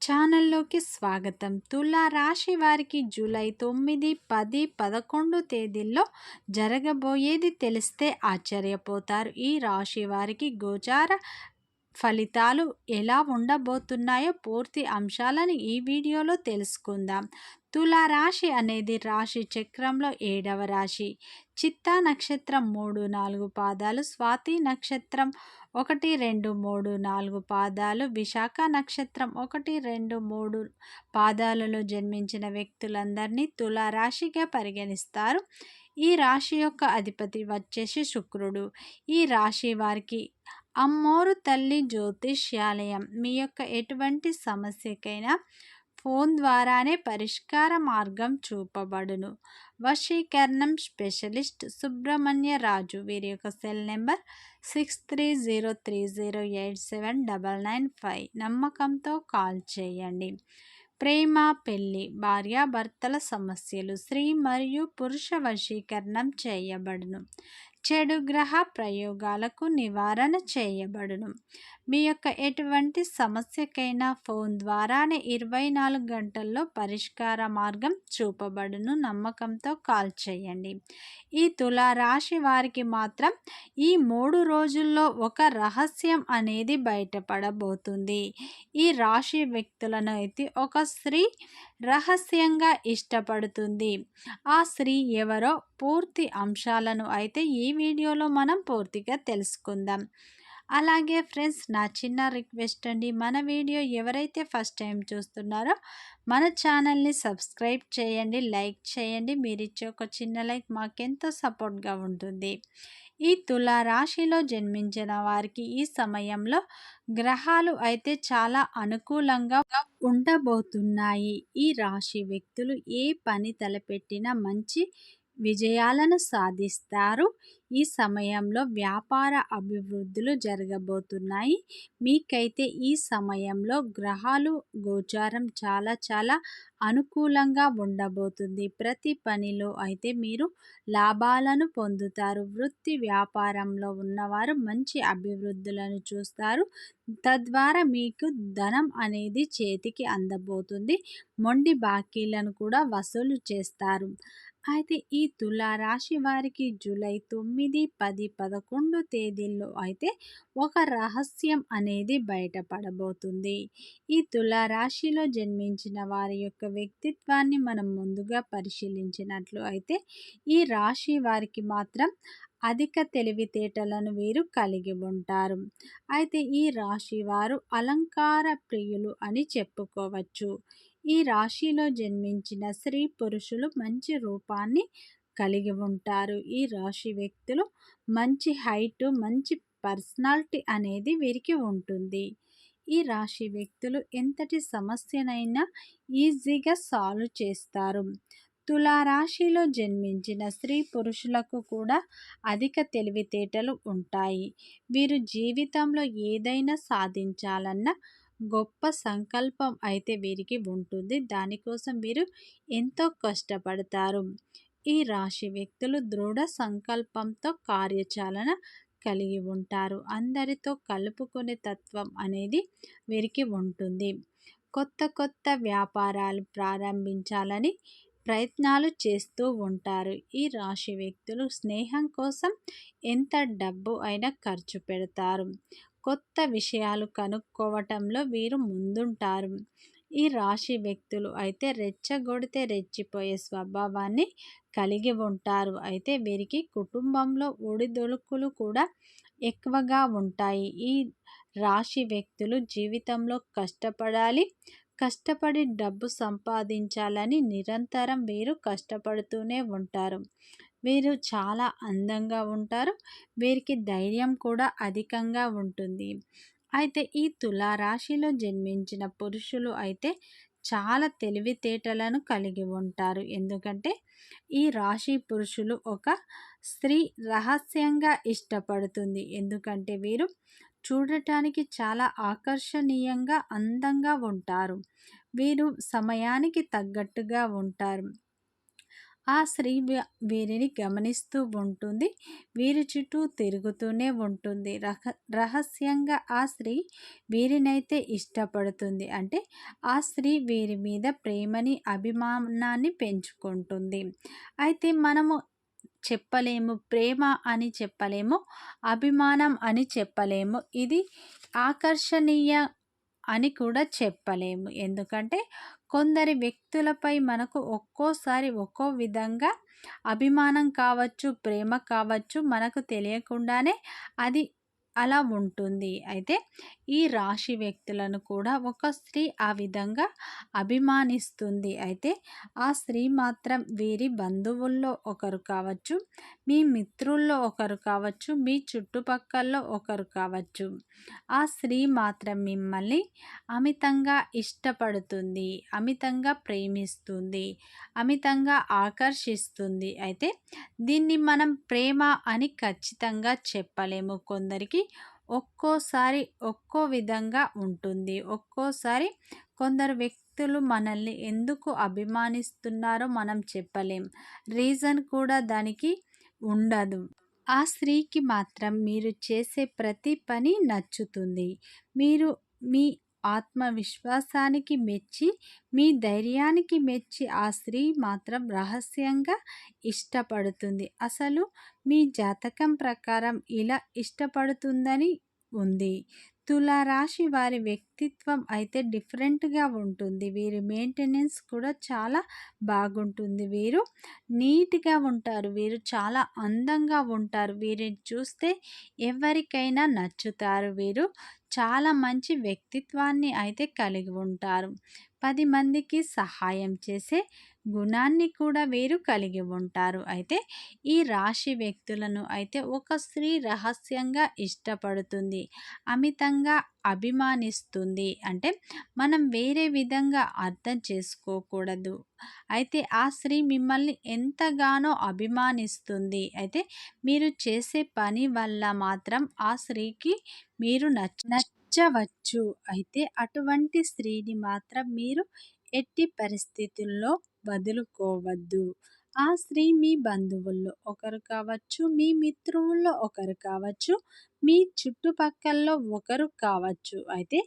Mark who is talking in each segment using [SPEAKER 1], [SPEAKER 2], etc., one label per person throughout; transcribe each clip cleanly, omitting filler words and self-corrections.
[SPEAKER 1] ఛానల్లోకి స్వాగతం. తులా రాశి వారికి జూలై 9, 10, 11 తేదీల్లో జరగబోయేది తెలిస్తే ఆశ్చర్యపోతారు. ఈ రాశి వారికి గోచార ఫలితాలు ఎలా ఉండబోతున్నాయో పూర్తి అంశాలను ఈ వీడియోలో తెలుసుకుందాం. తులా రాశి అనేది రాశి చక్రంలో 7వ రాశి. చిత్తా నక్షత్రం 3, 4 పాదాలు, స్వాతి నక్షత్రం 1, 2, 3, 4 పాదాలు, విశాఖ నక్షత్రం 1, 2, 3 పాదాలలో జన్మించిన వ్యక్తులందరినీ తులా రాశిగా పరిగణిస్తారు. ఈ రాశి యొక్క అధిపతి వచ్చేసి శుక్రుడు. ఈ రాశి వారికి అమ్మోరు తల్లి జ్యోతిష్యాలయం మీ యొక్క ఎటువంటి సమస్యకైనా ఫోన్ ద్వారానే పరిష్కార మార్గం చూపబడును. వశీకరణం స్పెషలిస్ట్ సుబ్రహ్మణ్య రాజు. వీరి యొక్క సెల్ నెంబర్ 6303087995. నమ్మకంతో కాల్ చేయండి. ప్రేమ, పెళ్లి, భార్యాభర్తల సమస్యలు, స్త్రీ మరియు పురుష వశీకరణం చేయబడును. చెడు గ్రహ ప్రయోగాలకు నివారణ చేయబడును. మీ యొక్క ఎటువంటి సమస్యకైనా ఫోన్ ద్వారానే 24 గంటల్లో పరిష్కార మార్గం చూపబడును. నమ్మకంతో కాల్ చేయండి. ఈ తులా రాశి వారికి మాత్రం ఈ 3 రోజుల్లో ఒక రహస్యం అనేది బయటపడబోతుంది. ఈ రాశి వ్యక్తులను అయితే ఒక స్త్రీ రహస్యంగా ఇష్టపడుతుంది. ఆ స్త్రీ ఎవరో పూర్తి అంశాలను అయితే ఈ వీడియోలో మనం పూర్తిగా తెలుసుకుందాం. అలాగే ఫ్రెండ్స్, నా చిన్న రిక్వెస్ట్ అండి, మన వీడియో ఎవరైతే ఫస్ట్ టైం చూస్తున్నారో మన ఛానల్ని సబ్స్క్రైబ్ చేయండి, లైక్ చేయండి. మీరు ఇచ్చే ఒక చిన్న లైక్ మాకెంతో సపోర్ట్గా ఉంటుంది. ఈ తులా రాశిలో జన్మించిన వారికి ఈ సమయంలో గ్రహాలు అయితే చాలా అనుకూలంగా ఉండబోతున్నాయి. ఈ రాశి వ్యక్తులు ఏ పని తలపెట్టినా మంచి విజయాలను సాధిస్తారు. ఈ సమయంలో వ్యాపార అభివృద్ధులు జరగబోతున్నాయి. మీకైతే ఈ సమయంలో గ్రహాలు గోచారం చాలా అనుకూలంగా ఉండబోతుంది. ప్రతి పనిలో అయితే మీరు లాభాలను పొందుతారు. వృత్తి వ్యాపారంలో ఉన్నవారు మంచి అభివృద్ధులను చూస్తారు. తద్వారా మీకు ధనం అనేది చేతికి అందబోతుంది. మొండి బాకీలను కూడా వసూలు చేస్తారు. అయితే ఈ తులా రాశి వారికి జూలై 9, 10, 11 తేదీల్లో అయితే ఒక రహస్యం అనేది బయటపడబోతుంది. ఈ తులా రాశిలో జన్మించిన వారి యొక్క వ్యక్తిత్వాన్ని మనం ముందుగా పరిశీలించినట్లు అయితే ఈ రాశి వారికి మాత్రం అధిక తెలివితేటలను వీరు కలిగి ఉంటారు. అయితే ఈ రాశి వారు అలంకార ప్రియులు అని చెప్పుకోవచ్చు. ఈ రాశిలో జన్మించిన స్త్రీ పురుషులు మంచి రూపాన్ని కలిగి ఉంటారు. ఈ రాశి వ్యక్తులు మంచి హైట్, మంచి పర్సనాలిటీ అనేది వీరికి ఉంటుంది. ఈ రాశి వ్యక్తులు ఎంతటి సమస్యనైనా ఈజీగా సాల్వ్ చేస్తారు. తులా రాశిలో జన్మించిన స్త్రీ పురుషులకు కూడా అధిక తెలివితేటలు ఉంటాయి. వీరు జీవితంలో ఏదైనా సాధించాలన్న గొప్ప సంకల్పం అయితే వీరికి ఉంటుంది. దానికోసం వీరు ఎంతో కష్టపడతారు. ఈ రాశి వ్యక్తులు దృఢ సంకల్పంతో కార్యాచరణ కలిగి ఉంటారు. అందరితో కలుపుకునే తత్వం అనేది వీరికి ఉంటుంది. కొత్త వ్యాపారాలు ప్రారంభించాలని ప్రయత్నాలు చేస్తూ ఉంటారు. ఈ రాశి వ్యక్తులు స్నేహం కోసం ఎంత డబ్బు అయినా ఖర్చు పెడతారు. కొత్త విషయాలు కనుక్కోవటంలో వీరు ముందుంటారు. ఈ రాశి వ్యక్తులు అయితే రెచ్చగొడితే రెచ్చిపోయే స్వభావాన్ని కలిగి ఉంటారు. అయితే వీరికి కుటుంబంలో ఒడిదొడుకులు కూడా ఎక్కువగా ఉంటాయి. ఈ రాశి వ్యక్తులు జీవితంలో కష్టపడి డబ్బు సంపాదించాలని నిరంతరం వీరు కష్టపడుతూనే ఉంటారు. వీరు చాలా అందంగా ఉంటారు. వీరికి ధైర్యం కూడా అధికంగా ఉంటుంది. అయితే ఈ తులా రాశిలో జన్మించిన పురుషులు అయితే చాలా తెలివితేటలను కలిగి ఉంటారు. ఎందుకంటే ఈ రాశి పురుషులు ఒక స్త్రీ రహస్యంగా ఇష్టపడుతుంది. ఎందుకంటే వీరు చూడటానికి చాలా ఆకర్షణీయంగా అందంగా ఉంటారు. వీరు సమయానికి తగ్గట్టుగా ఉంటారు. ఆ స్త్రీ వీరిని గమనిస్తూ ఉంటుంది. వీరి చుట్టూ తిరుగుతూనే ఉంటుంది. రహస్యంగా ఆ స్త్రీ వీరినైతే ఇష్టపడుతుంది. అంటే ఆ స్త్రీ వీరి మీద ప్రేమని, అభిమానాన్ని పెంచుకుంటుంది. అయితే మనము చెప్పలేము. ప్రేమ అని చెప్పలేము. అభిమానం అని చెప్పలేము. ఇది ఆకర్షణీయ అని కూడా చెప్పలేము. ఎందుకంటే కొందరి వ్యక్తులపై మనకు ఒక్కోసారి ఒక్కో విధంగా అభిమానం కావచ్చు, ప్రేమ కావచ్చు, మనకు తెలియకుండానే అది అలా ఉంటుంది. అయితే ఈ రాశి వ్యక్తులను కూడా ఒక స్త్రీ ఆ విధంగా అభిమానిస్తుంది. అయితే ఆ స్త్రీ మాత్రం వీరి బంధువుల్లో ఒకరు కావచ్చు, మీ మిత్రుల్లో ఒకరు కావచ్చు, మీ చుట్టుపక్కల్లో ఒకరు కావచ్చు. ఆ స్త్రీ మాత్రం మిమ్మల్ని అమితంగా ఇష్టపడుతుంది, అమితంగా ప్రేమిస్తుంది, అమితంగా ఆకర్షిస్తుంది. అయితే దీన్ని మనం ప్రేమ అని ఖచ్చితంగా చెప్పలేము. కొందరికి ఒక్కోసారి ఒక్కో విధంగా ఉంటుంది. ఒక్కోసారి కొందరు వ్యక్తులు మనల్ని ఎందుకు అభిమానిస్తున్నారో మనం చెప్పలేం. రీజన్ కూడా దానికి ఉండదు. ఆ స్త్రీకి మాత్రం మీరు చేసే ప్రతి పని నచ్చుతుంది. మీరు మీ ఆత్మవిశ్వాసానికి మెచ్చి, మీ ధైర్యానికి మెచ్చి ఆ స్త్రీ మాత్రం రహస్యంగా ఇష్టపడుతుంది. అసలు మీ జాతకం ప్రకారం ఇలా ఇష్టపడుతుందని ఉంది. తులారాశి వారి వ్యక్తిత్వం అయితే డిఫరెంట్‌గా ఉంటుంది. వీరి మెయింటెనెన్స్ కూడా చాలా బాగుంటుంది. వీరు నీట్‌గా ఉంటారు. వీరు చాలా అందంగా ఉంటారు. వీరిని చూస్తే ఎవరికైనా నచ్చుతారు. వీరు చాలా మంచి వ్యక్తిత్వాన్ని అయితే కలిగి ఉంటారు. 10 మందికి సహాయం చేసే గుణాన్ని కూడా వీరు కలిగి ఉంటారు. అయితే ఈ రాశి వ్యక్తులను అయితే ఒక స్త్రీ రహస్యంగా ఇష్టపడుతుంది, అమితంగా అభిమానిస్తుంది. అంటే మనం వేరే విధంగా అర్థం చేసుకోకూడదు. అయితే ఆ స్త్రీ మిమ్మల్ని ఎంతగానో అభిమానిస్తుంది. అయితే మీరు చేసే పని వల్ల మాత్రం ఆ స్త్రీకి మీరు నచ్చవచ్చు. అయితే అటువంటి స్త్రీని మాత్రం మీరు ఎట్టి పరిస్థితుల్లో వదులుకోవద్దు. ఆ స్త్రీ మీ బంధువుల్లో ఒకరు కావచ్చు, మీ మిత్రువుల్లో ఒకరు కావచ్చు, మీ చుట్టుపక్కల్లో ఒకరు కావచ్చు. అయితే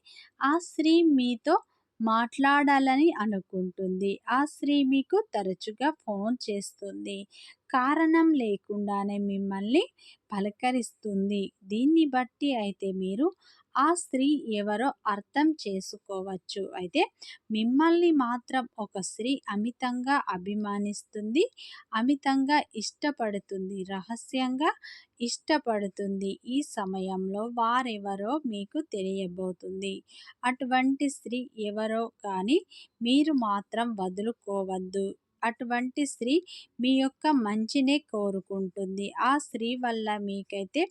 [SPEAKER 1] ఆ స్త్రీ మీతో మాట్లాడాలని అనుకుంటుంది. ఆ స్త్రీ మీకు తరచుగా ఫోన్ చేస్తుంది. కారణం లేకుండానే మిమ్మల్ని పలకరిస్తుంది. దీన్ని బట్టి అయితే మీరు ఆ స్త్రీ ఎవరో అర్థం చేసుకోవచ్చు. అయితే మిమ్మల్ని మాత్రం ఒక స్త్రీ అమితంగా అభిమానిస్తుంది, అమితంగా ఇష్టపడుతుంది, రహస్యంగా ఇష్టపడుతుంది. ఈ సమయంలో వారెవరో మీకు తెలియబోతుంది. అటువంటి స్త్రీ ఎవరో కానీ మీరు మాత్రం వదులుకోవద్దు. అటువంటి స్త్రీ మీ యొక్క మంచినే కోరుకుంటుంది. ఆ స్త్రీ వల్ల మీకైతే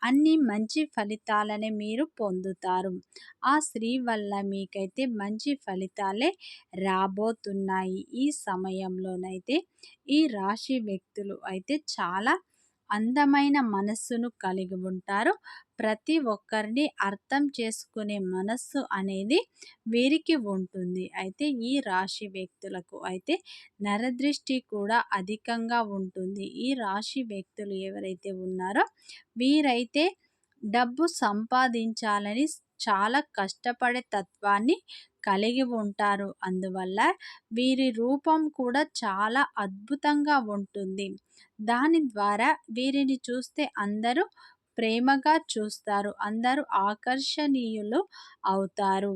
[SPEAKER 1] అన్ని మంచి ఫలితాలనే మీరు పొందుతారు. ఆ స్త్రీ వల్ల మీకైతే మంచి ఫలితాలే రాబోతున్నాయి. ఈ సమయంలోనైతే ఈ రాశి వ్యక్తులు అయితే చాలా అందమైన మనస్సును కలిగి ఉంటారు. ప్రతి ఒక్కరిని అర్థం చేసుకునే మనస్సు అనేది వీరికి ఉంటుంది. అయితే ఈ రాశి వ్యక్తులకు అయితే నరదృష్టి కూడా అధికంగా ఉంటుంది. ఈ రాశి వ్యక్తులు ఎవరైతే ఉన్నారో వీరైతే డబ్బు సంపాదించాలని చాలా కష్టపడే తత్వాన్ని కలిగి ఉంటారు. అందువల్ల వీరి రూపం కూడా చాలా అద్భుతంగా ఉంటుంది. దాని ద్వారా వీరిని చూస్తే అందరూ ప్రేమగా చూస్తారు. అందరూ ఆకర్షణీయులు అవుతారు.